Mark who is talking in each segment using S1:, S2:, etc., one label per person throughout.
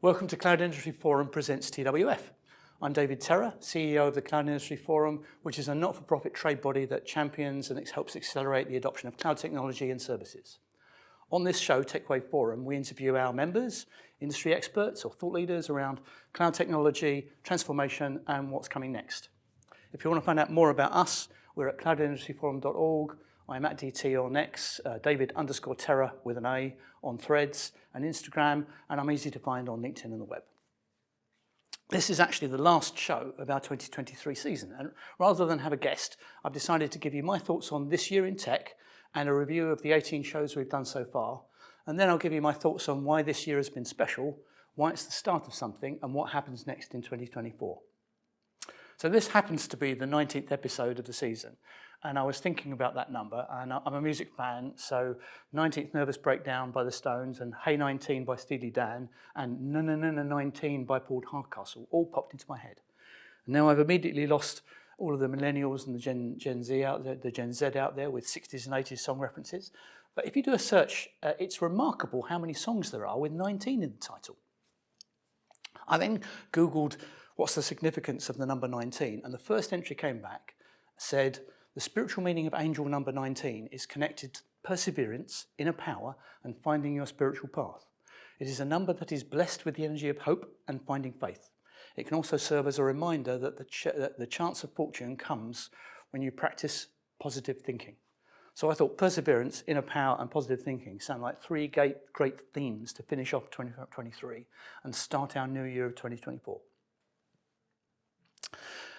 S1: Welcome to Cloud Industry Forum presents TWF. I'm David Terrar, CEO of the Cloud Industry Forum, which is a not-for-profit trade body that champions and helps accelerate the adoption of cloud technology and services. On this show, TechWave Forum, we interview our members, industry experts or thought leaders around cloud technology, transformation and what's coming next. If you want to find out more about us, we're at cloudindustryforum.org. I'm at DT on X, David_Terrar with an A on Threads and Instagram, and I'm easy to find on LinkedIn and the web. This is actually the last show of our 2023 season, and rather than have a guest, I've decided to give you my thoughts on this year in tech and a review of the 18 shows we've done so far, and then I'll give you my thoughts on why this year has been special, why it's the start of something, and what happens next in 2024. So this happens to be the 19th episode of the season, and I was thinking about that number, and I'm a music fan, so 19th Nervous Breakdown by the Stones, and Hey 19 by Steely Dan, and No No No No 19 by Paul Hardcastle all popped into my head. And now I've immediately lost all of the millennials and the Gen Z out there, the Gen Z out there with 60s and 80s song references. But if you do a search, it's remarkable how many songs there are with 19 in the title. I then Googled what's the significance of the number 19, and the first entry came back, said, the spiritual meaning of angel number 19 is connected to perseverance, inner power, and finding your spiritual path. It is a number that is blessed with the energy of hope and finding faith. It can also serve as a reminder that the chance of fortune comes when you practice positive thinking. So I thought perseverance, inner power, and positive thinking sound like three great themes to finish off 2023 and start our new year of 2024.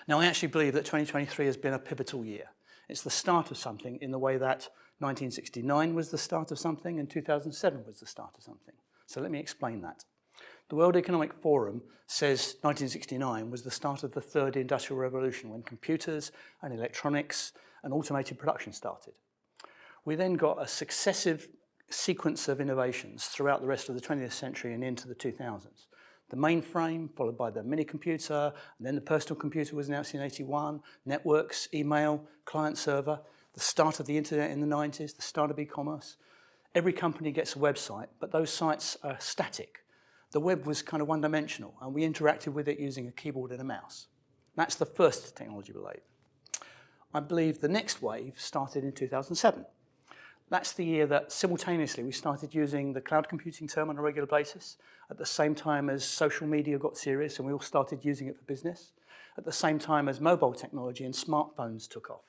S1: Now, I actually believe that 2023 has been a pivotal year. It's the start of something in the way that 1969 was the start of something and 2007 was the start of something. So let me explain that. The World Economic Forum says 1969 was the start of the third industrial revolution when computers and electronics and automated production started. We then got a successive sequence of innovations throughout the rest of the 20th century and into the 2000s. The mainframe, followed by the mini computer, and then the personal computer was announced in 81, networks, email, client server, the start of the internet in the 90s, the start of e-commerce. Every company gets a website, but those sites are static. The web was kind of one-dimensional, and we interacted with it using a keyboard and a mouse. That's the first technology wave. I believe the next wave started in 2007. That's the year that simultaneously we started using the cloud computing term on a regular basis, at the same time as social media got serious and we all started using it for business, at the same time as mobile technology and smartphones took off.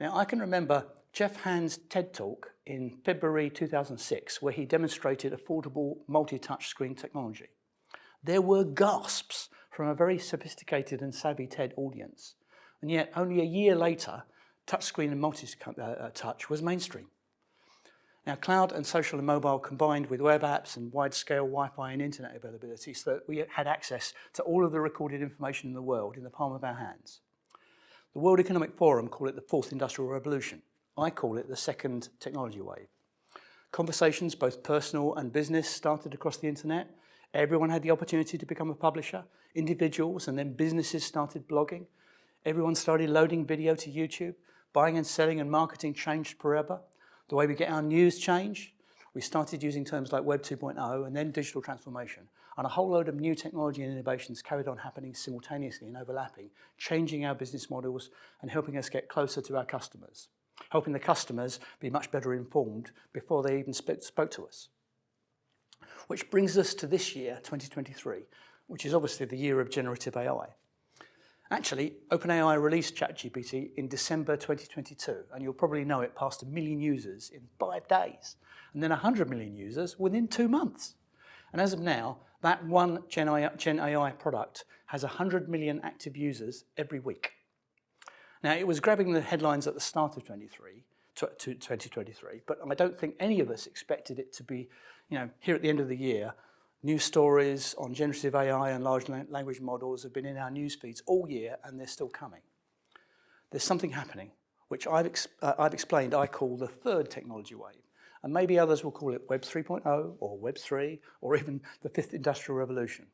S1: Now, I can remember Jeff Hand's TED Talk in February 2006, where he demonstrated affordable multi-touch screen technology. There were gasps from a very sophisticated and savvy TED audience, and yet only a year later, touchscreen and multi-touch was mainstream. Now, cloud and social and mobile combined with web apps and wide-scale Wi-Fi and internet availability so that we had access to all of the recorded information in the world in the palm of our hands. The World Economic Forum call it the fourth industrial revolution. I call it the second technology wave. Conversations, both personal and business, started across the internet. Everyone had the opportunity to become a publisher. Individuals and then businesses started blogging. Everyone started loading video to YouTube. Buying and selling and marketing changed forever. The way we get our news changed. We started using terms like Web 2.0 and then digital transformation. And a whole load of new technology and innovations carried on happening simultaneously and overlapping, changing our business models and helping us get closer to our customers, helping the customers be much better informed before they even spoke to us. Which brings us to this year, 2023, which is obviously the year of generative AI. Actually, OpenAI released ChatGPT in December 2022, and you'll probably know it passed 1 million users in 5 days, and then 100 million users within 2 months. And as of now, that one Gen AI product has 100 million active users every week. Now, it was grabbing the headlines at the start of 2023, but I don't think any of us expected it to be, here at the end of the year. News stories on generative AI and large language models have been in our news feeds all year, and they're still coming. There's something happening, which I've explained I call the third technology wave, and maybe others will call it Web 3.0 or Web 3 or even the fifth industrial revolution.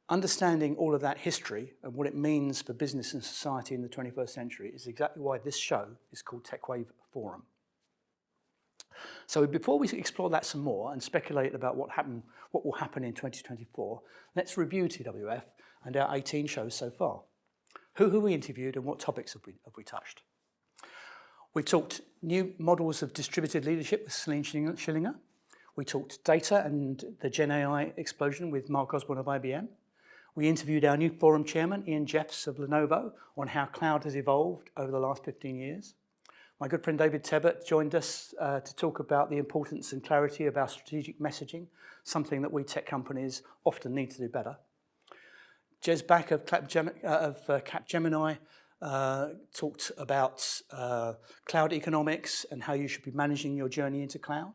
S1: Understanding all of that history and what it means for business and society in the 21st century is exactly why this show is called TechWave Forum. So before we explore that some more and speculate about what will happen in 2024, let's review TWF and our 18 shows so far. Who have we interviewed and what topics have we touched? We talked new models of distributed leadership with Celine Schillinger. We talked data and the Gen AI explosion with Mark Osborne of IBM. We interviewed our new forum chairman, Ian Jeffs of Lenovo, on how cloud has evolved over the last 15 years. My good friend David Terrar joined us to talk about the importance and clarity of our strategic messaging, something that we tech companies often need to do better. Jez Back of Capgemini talked about cloud economics and how you should be managing your journey into cloud.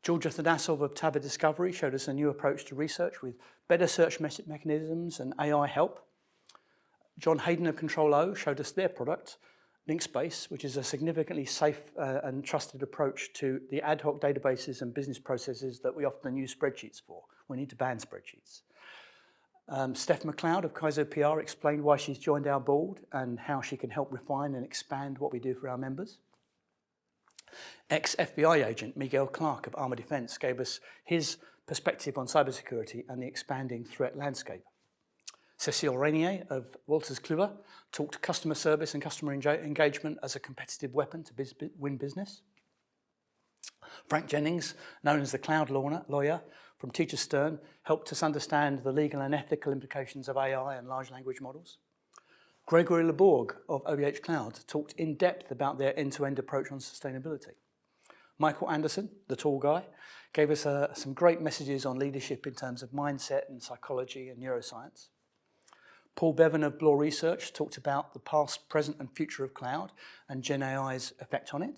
S1: Georgia Thadasov of Tabba Discovery showed us a new approach to research with better search mechanisms and AI help. John Hayden of Control-O showed us their product, LinkSpace, which is a significantly safe and trusted approach to the ad hoc databases and business processes that we often use spreadsheets for. We need to ban spreadsheets. Steph McLeod of Kaizo PR explained why she's joined our board and how she can help refine and expand what we do for our members. Ex-FBI agent Miguel Clark of Armour Defence gave us his perspective on cybersecurity and the expanding threat landscape. Cécile Régnier of Wolters Kluwer talked customer service and customer engagement as a competitive weapon to win business. Frank Jennings, known as the cloud lawyer from Teacher Stern, helped us understand the legal and ethical implications of AI and large language models. Gregory Leborg of OVH Cloud talked in depth about their end-to-end approach on sustainability. Michael Anderson, the tall guy, gave us some great messages on leadership in terms of mindset and psychology and neuroscience. Paul Bevan of Bloor Research talked about the past, present and future of cloud and Gen AI's effect on it.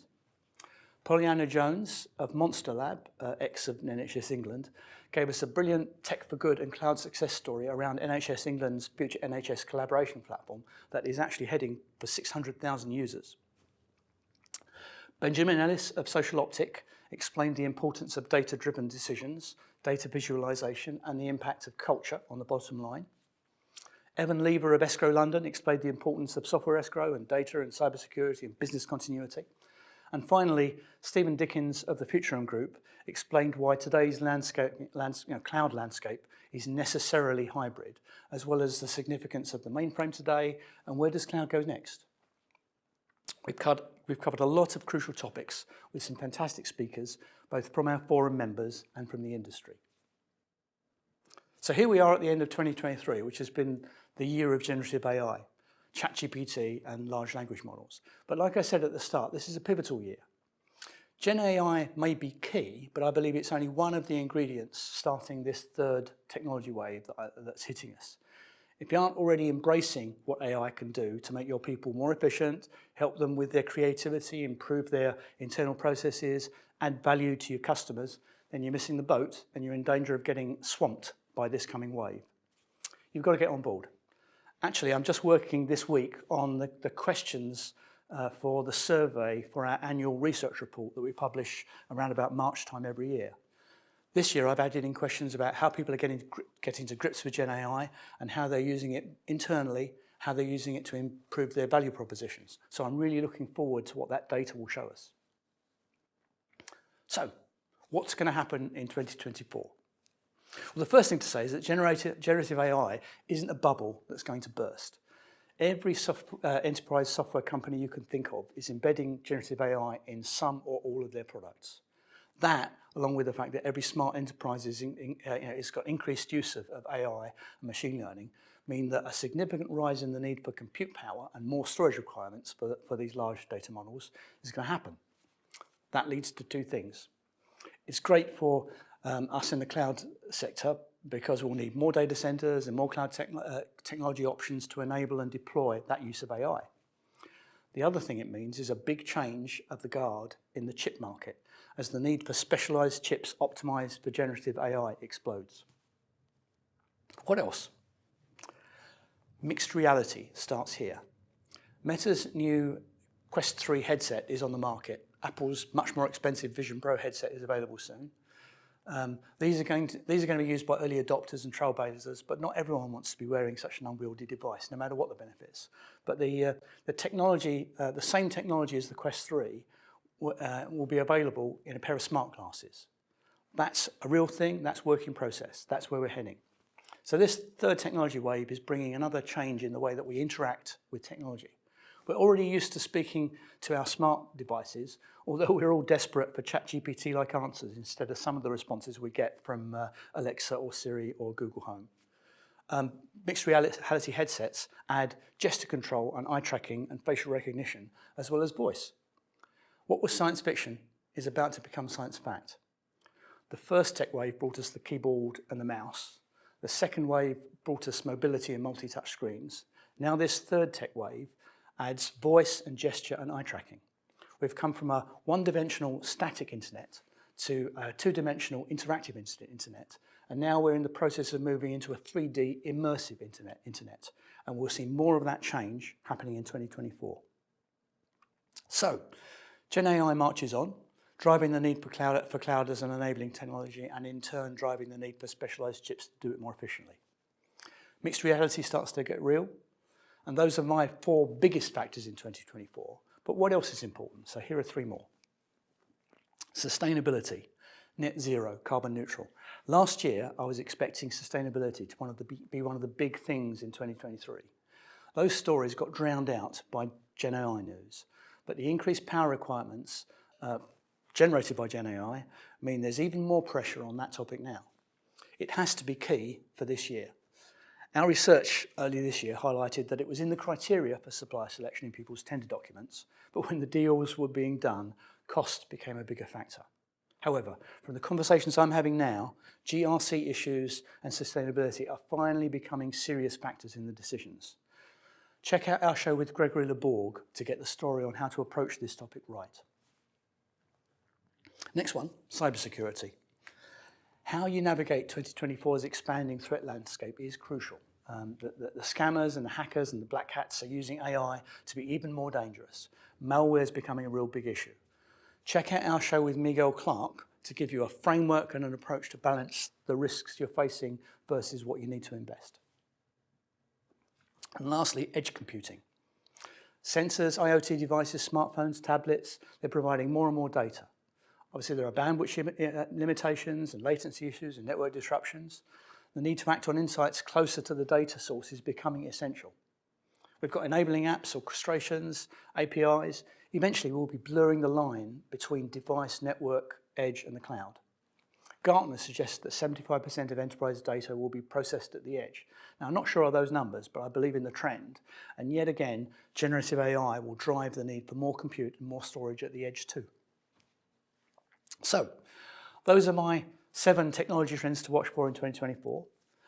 S1: Pollyanna Jones of Monster Lab, ex of NHS England, gave us a brilliant tech for good and cloud success story around NHS England's future NHS collaboration platform that is actually heading for 600,000 users. Benjamin Ellis of Social Optic explained the importance of data-driven decisions, data visualization, and the impact of culture on the bottom line. Evan Lever of Escrow London explained the importance of software escrow and data and cybersecurity and business continuity. And finally, Stephen Dickens of the Futurum Group explained why today's cloud landscape is necessarily hybrid, as well as the significance of the mainframe today and where does cloud go next. We've covered a lot of crucial topics with some fantastic speakers, both from our forum members and from the industry. So here we are at the end of 2023, which has been the year of generative AI, ChatGPT and large language models. But like I said at the start, this is a pivotal year. Gen AI may be key, but I believe it's only one of the ingredients starting this third technology wave that's hitting us. If you aren't already embracing what AI can do to make your people more efficient, help them with their creativity, improve their internal processes, add value to your customers, then you're missing the boat and you're in danger of getting swamped by this coming wave. You've got to get on board. Actually, I'm just working this week on the questions for the survey for our annual research report that we publish around about March time every year. This year, I've added in questions about how people are getting to grips with Gen AI and how they're using it internally, how they're using it to improve their value propositions. So I'm really looking forward to what that data will show us. So, what's going to happen in 2024? Well, the first thing to say is that generative AI isn't a bubble that's going to burst. Every enterprise software company you can think of is embedding generative AI in some or all of their products. That, along with the fact that every smart enterprise has got increased use of AI and machine learning, mean that a significant rise in the need for compute power and more storage requirements for these large data models is going to happen. That leads to two things. It's great for us in the cloud sector because we'll need more data centers and more cloud technology options to enable and deploy that use of AI. The other thing it means is a big change of the guard in the chip market as the need for specialized chips optimized for generative AI explodes. What else? Mixed reality starts here. Meta's new Quest 3 headset is on the market. Apple's much more expensive Vision Pro headset is available soon. These are going to be used by early adopters and trailblazers, but not everyone wants to be wearing such an unwieldy device, no matter what the benefits. But the technology, the same technology as the Quest 3, will be available in a pair of smart glasses. That's a real thing, that's work in process, that's where we're heading. So this third technology wave is bringing another change in the way that we interact with technology. We're already used to speaking to our smart devices, although we're all desperate for ChatGPT-like answers instead of some of the responses we get from Alexa or Siri or Google Home. Mixed reality headsets add gesture control and eye tracking and facial recognition, as well as voice. What was science fiction is about to become science fact. The first tech wave brought us the keyboard and the mouse. The second wave brought us mobility and multi-touch screens. Now this third tech wave adds voice and gesture and eye tracking. We've come from a one-dimensional static internet to a two-dimensional interactive internet, and now we're in the process of moving into a 3D immersive internet, and we'll see more of that change happening in 2024. So, Gen AI marches on, driving the need for cloud as an enabling technology, and in turn driving the need for specialized chips to do it more efficiently. Mixed reality starts to get real, and those are my 4 biggest factors in 2024. But what else is important? So here are 3 more. Sustainability, net zero, carbon neutral. Last year, I was expecting sustainability to be one of the big things in 2023. Those stories got drowned out by Gen AI news, but the increased power requirements generated by Gen AI mean there's even more pressure on that topic now. It has to be key for this year. Our research earlier this year highlighted that it was in the criteria for supplier selection in people's tender documents, but when the deals were being done, cost became a bigger factor. However, from the conversations I'm having now, GRC issues and sustainability are finally becoming serious factors in the decisions. Check out our show with Gregory Leborg to get the story on how to approach this topic right. Next one, cybersecurity. How you navigate 2024's expanding threat landscape is crucial. The scammers and the hackers and the black hats are using AI to be even more dangerous. Malware is becoming a real big issue. Check out our show with Miguel Clark to give you a framework and an approach to balance the risks you're facing versus what you need to invest. And lastly, edge computing. Sensors, IoT devices, smartphones, tablets, they're providing more and more data. Obviously, there are bandwidth limitations and latency issues and network disruptions. The need to act on insights closer to the data source is becoming essential. We've got enabling apps, orchestrations, APIs. Eventually, we'll be blurring the line between device, network, edge, and the cloud. Gartner suggests that 75% of enterprise data will be processed at the edge. Now, I'm not sure of those numbers, but I believe in the trend. And yet again, generative AI will drive the need for more compute and more storage at the edge too. So, those are my 7 technology trends to watch for in 2024.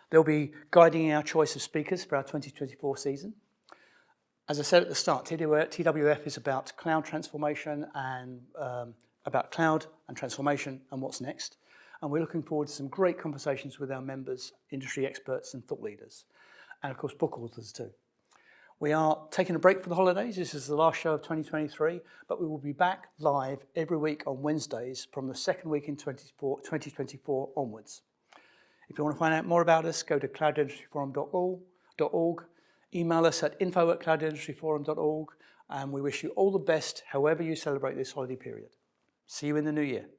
S1: They'll be guiding our choice of speakers for our 2024 season. As I said at the start, TWF is about cloud transformation and transformation and what's next. And we're looking forward to some great conversations with our members, industry experts and thought leaders, and of course book authors too. We are taking a break for the holidays. This is the last show of 2023, but we will be back live every week on Wednesdays from the second week in 2024 onwards. If you want to find out more about us, go to cloudindustryforum.org, email us at info@cloudindustryforum.org, and we wish you all the best however you celebrate this holiday period. See you in the new year.